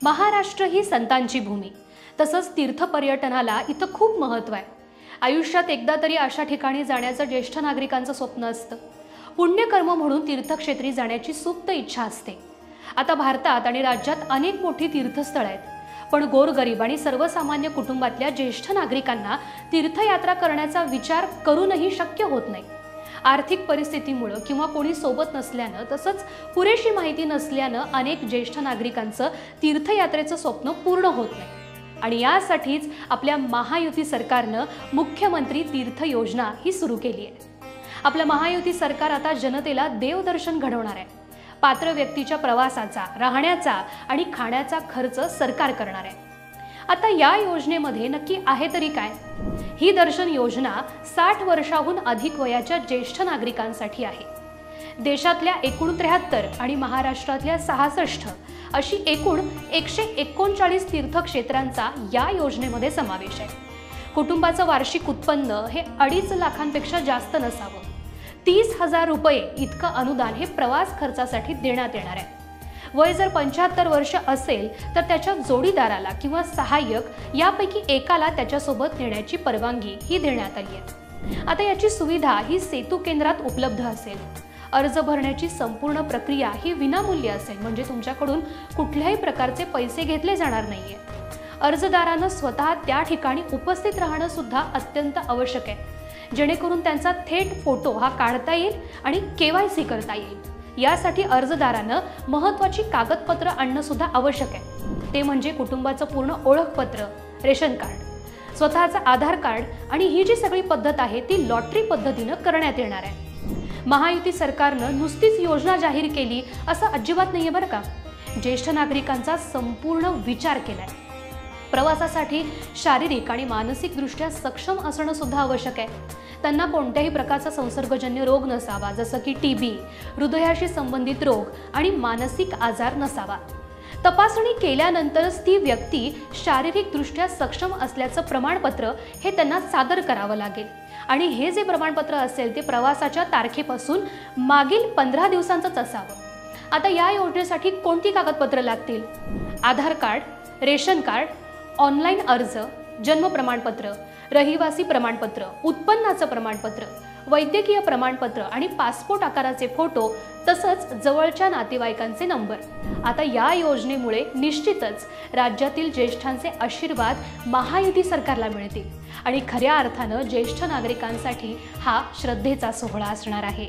महाराष्ट्र ही संतांची भूमी, तसंच तीर्थ पर्यटनाला इथं खूप महत्त्व आहे। आयुष्यात एकदा तरी अशा ठिकाणी जाण्याचं ज्येष्ठ नागरिकांचं स्वप्न असतं। पुण्यकर्म म्हणून तीर्थक्षेत्री जाण्याची सुप्त इच्छा असते। आता भारतात आणि राज्यात अनेक मोठी तीर्थस्थळ आहेत, पण गोरगरीब आणि सर्वसामान्य कुटुंबातल्या ज्येष्ठ नागरिकांना तीर्थयात्रा करण्याचा विचार करूनही शक्य होत नाही। आर्थिक परिस्थितीमुळे किंवा कोणी सोबत नसल्यानं तसंच पुरेशी माहिती नसल्यानं अनेक ज्येष्ठ नागरिकांचं तीर्थयात्रेचं स्वप्न पूर्ण होत नाही। आणि यासाठीच आपल्या महायुती सरकारनं मुख्यमंत्री तीर्थ योजना ही सुरू केली आहे। आपलं महायुती सरकार आता जनतेला देवदर्शन घडवणार आहे। पात्र व्यक्तीच्या प्रवासाचा, राहण्याचा आणि खाण्याचा खर्च सरकार करणार आहे। आता या योजनेमध्ये नक्की आहे तरी काय? ही दर्शन योजना 60 वर्षाहून अधिक वयाच्या ज्येष्ठ नागरिकांसाठी आहे। देशातल्या 69 आणि महाराष्ट्रातल्या 66 अशी एकूण 139 तीर्थक्षेत्रांचा या योजनेमध्ये समावेश आहे। कुटुंबाचं वार्षिक उत्पन्न हे 2.5 लाखांपेक्षा जास्त नसावं। 30,000 रुपये इतकं अनुदान हे प्रवास खर्चासाठी देण्यात येणार आहे। वय जर 75 वर्ष असेल तर त्याच्या जोडीदाराला किंवा सहाय्यक यापैकी एकाला त्याच्यासोबत नेण्याची परवानगी ही देण्यात आली आहे। आता याची सुविधा ही सेतू केंद्रात उपलब्ध असेल। अर्ज भरण्याची संपूर्ण प्रक्रिया ही विनामूल्य असेल, म्हणजे तुमच्याकडून कुठल्याही प्रकारचे पैसे घेतले जाणार नाहीये। अर्जदारानं स्वतः त्या ठिकाणी उपस्थित राहणं सुद्धा अत्यंत आवश्यक आहे, जेणेकरून त्यांचा थेट फोटो हा काढता येईल आणि KYC करता येईल। यासाठी अर्जदारानं महत्त्वाची कागदपत्र आणणं सुद्धा आवश्यक आहे। ते म्हणजे कुटुंबाचं पूर्ण ओळखपत्र, रेशन कार्ड, स्वतःचं आधार कार्ड आणि ही जी सगळी पद्धत आहे ती लॉटरी पद्धतीनं करण्यात येणार आहे। महायुती सरकारनं नुसतीच योजना जाहीर केली असं अजिबात नाहीये बरं का। ज्येष्ठ नागरिकांचा संपूर्ण विचार केलाय। प्रवासासाठी शारीरिक आणि मानसिक दृष्ट्या सक्षम असणं सुद्धा आवश्यक आहे। त्यांना कोणत्याही प्रकारचा संसर्गजन्य रोग नसावा, जसं की TB, हृदयाशी संबंधित रोग आणि मानसिक आजार नसावा। तपासणी केल्यानंतरच ती व्यक्ती शारीरिक दृष्ट्या सक्षम असल्याचं प्रमाणपत्र हे त्यांना सादर करावं लागेल आणि हे जे प्रमाणपत्र असेल ते प्रवासाच्या तारखेपासून मागील 15 दिवसांचंच असावं। आता या योजनेसाठी कोणती कागदपत्र लागतील? आधार कार्ड, रेशन कार्ड, ऑनलाईन अर्ज, जन्म प्रमाणपत्र, रहिवासी प्रमाणपत्र, उत्पन्नाचं प्रमाणपत्र, वैद्यकीय प्रमाणपत्र आणि पासपोर्ट आकाराचे फोटो, तसंच जवळच्या नातेवाईकांचे नंबर। आता या योजनेमुळे निश्चितच राज्यातील ज्येष्ठांचे आशीर्वाद महायुती सरकारला मिळतील आणि खऱ्या अर्थानं ज्येष्ठ नागरिकांसाठी हा श्रद्धेचा सोहळा असणार आहे।